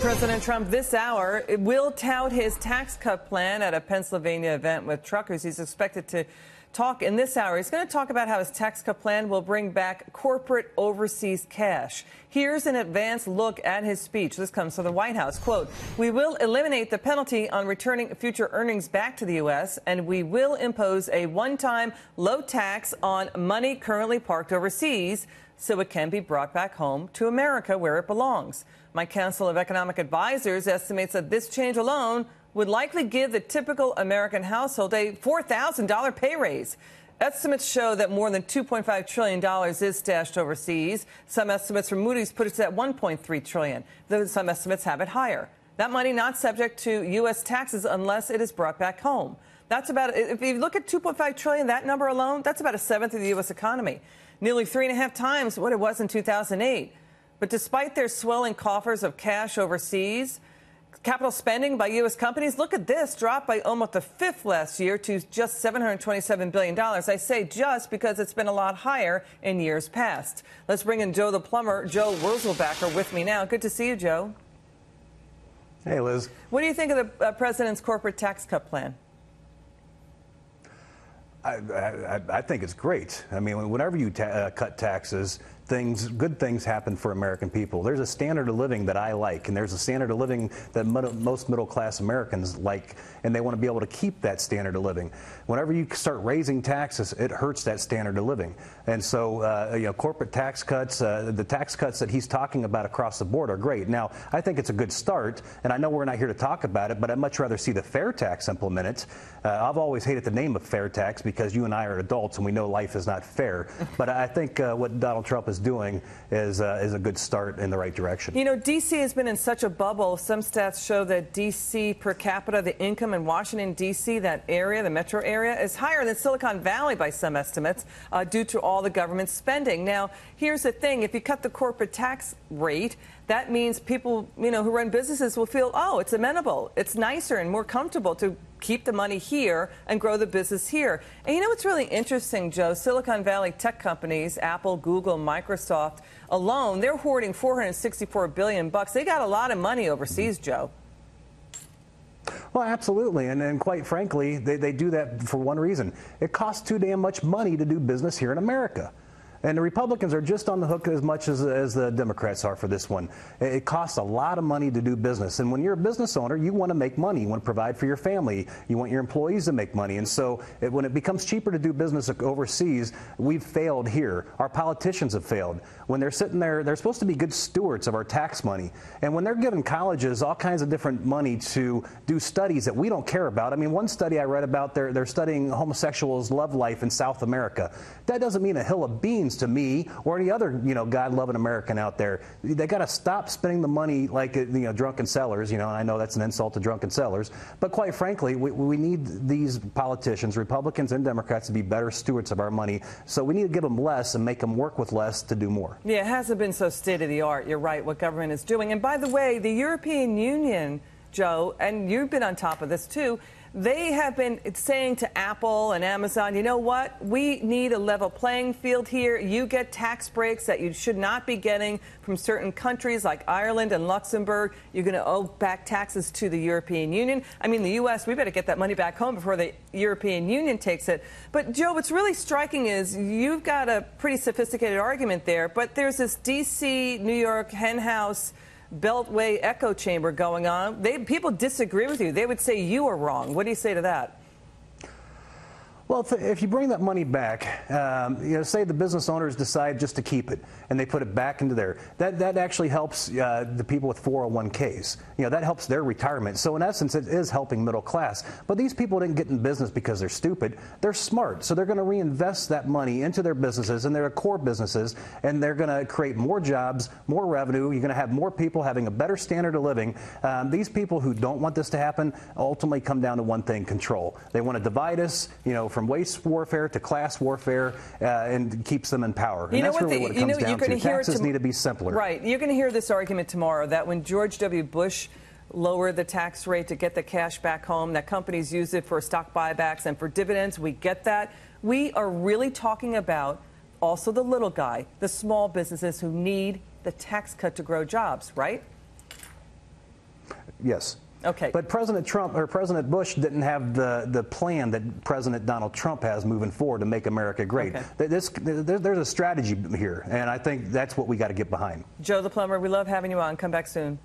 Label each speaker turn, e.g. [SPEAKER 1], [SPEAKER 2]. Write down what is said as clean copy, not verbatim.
[SPEAKER 1] President Trump this hour will tout his tax cut plan at a Pennsylvania event with truckers. He's expected to talk in this hour. He's going to talk about how his tax cut plan will bring back corporate overseas cash. Here's an advanced look at his speech. This comes from the White House. Quote, "We will eliminate the penalty on returning future earnings back to the U.S., and we will impose a one-time low tax on money currently parked overseas so it can be brought back home to America where it belongs. My Council of Economic Advisors estimates that this change alone would likely give the typical American household a $4,000 pay raise. Estimates show that more than $2.5 trillion is stashed overseas. Some estimates from Moody's put it at $1.3 trillion, though some estimates have it higher. That money not subject to U.S. taxes unless it is brought back home. That's about, if you look at $2.5 trillion, that number alone, that's about a seventh of the U.S. economy, nearly 3.5 times what it was in 2008. But despite their swelling coffers of cash overseas, capital spending by U.S. companies, look at this, dropped by almost a fifth last year to just $727 billion. I say just because it's been a lot higher in years past. Let's bring in Joe the Plumber, Joe Wurzelbacher, with me now. Good to see you, Joe.
[SPEAKER 2] Hey, Liz.
[SPEAKER 1] What do you think of the president's corporate tax cut plan?
[SPEAKER 2] I think it's great. I mean, whenever you cut taxes, good things happen for American people. There's a standard of living that I like, and there's a standard of living that most middle-class Americans like, and they want to be able to keep that standard of living. Whenever you start raising taxes, it hurts that standard of living. And so, corporate tax cuts, the tax cuts that he's talking about across the board are great. Now, I think it's a good start, and I know we're not here to talk about it, but I'd much rather see the fair tax implemented. I've always hated the name of fair tax because you and I are adults and we know life is not fair. But I think what Donald Trump is doing is a good start in the right direction. You know,
[SPEAKER 1] D.C. has been in such a bubble. Some stats show that D.C. per capita, the income in Washington, D.C., that area, the metro area, is higher than Silicon Valley by some estimates due to all the government spending. Now, here's the thing. If you cut the corporate tax rate, that means people, who run businesses will feel, oh, it's amenable. It's nicer and more comfortable to keep the money here and grow the business here. And you know what's really interesting, Joe? Silicon Valley tech companies, Apple, Google, Microsoft alone, they're hoarding $464 billion. They got a lot of money overseas, Joe.
[SPEAKER 2] Well, absolutely. And quite frankly, they do that for one reason. It costs too damn much money to do business here in America. And the Republicans are just on the hook as much as the Democrats are for this one. It costs a lot of money to do business. And when you're a business owner, you want to make money. You want to provide for your family. You want your employees to make money. And so when it becomes cheaper to do business overseas, we've failed here. Our politicians have failed. When they're sitting there, they're supposed to be good stewards of our tax money. And when they're giving colleges all kinds of different money to do studies that we don't care about. I mean, one study I read about, they're studying homosexuals' love life in South America. That doesn't mean a hill of beans to me or any other, God-loving American out there. They got to stop spending the money like, drunken sellers. I know that's an insult to drunken sellers. But quite frankly, we need these politicians, Republicans and Democrats, to be better stewards of our money. So we need to give them less and make them work with less to do more.
[SPEAKER 1] Yeah, it hasn't been so state-of-the-art. You're right, what government is doing. And by the way, the European Union, Joe, and you've been on top of this too, they have been saying to Apple and Amazon, you know what, we need a level playing field here. You get tax breaks that you should not be getting from certain countries like Ireland and Luxembourg. You're going to owe back taxes to the European Union. I mean, the U.S., we better get that money back home before the European Union takes it. But, Joe, what's really striking is you've got a pretty sophisticated argument there, but there's this D.C., New York, henhouse Beltway echo chamber going on. People disagree with you. They would say you are wrong. What do you say to that?
[SPEAKER 2] Well, if you bring that money back, say the business owners decide just to keep it and they put it back into there, that actually helps the people with 401ks. That helps their retirement. So in essence, it is helping middle class. But these people didn't get in business because they're stupid. They're smart. So they're going to reinvest that money into their businesses and their core businesses, and they're going to create more jobs, more revenue. You're going to have more people having a better standard of living. These people who don't want this to happen ultimately come down to one thing: control. They want to divide us, from race warfare to class warfare, and keeps them in power. And that's really what it comes down to. Taxes need to be simpler.
[SPEAKER 1] Right. You're going to hear this argument tomorrow that when George W. Bush lowered the tax rate to get the cash back home, that companies use it for stock buybacks and for dividends. We get that. We are really talking about also the little guy, the small businesses who need the tax cut to grow jobs, right?
[SPEAKER 2] Yes.
[SPEAKER 1] Okay.
[SPEAKER 2] But President Trump or President Bush didn't have the plan that President Donald Trump has moving forward to make America great.
[SPEAKER 1] Okay.
[SPEAKER 2] There's a strategy here, and I think that's what we got to get behind.
[SPEAKER 1] Joe the Plumber, we love having you on. Come back soon.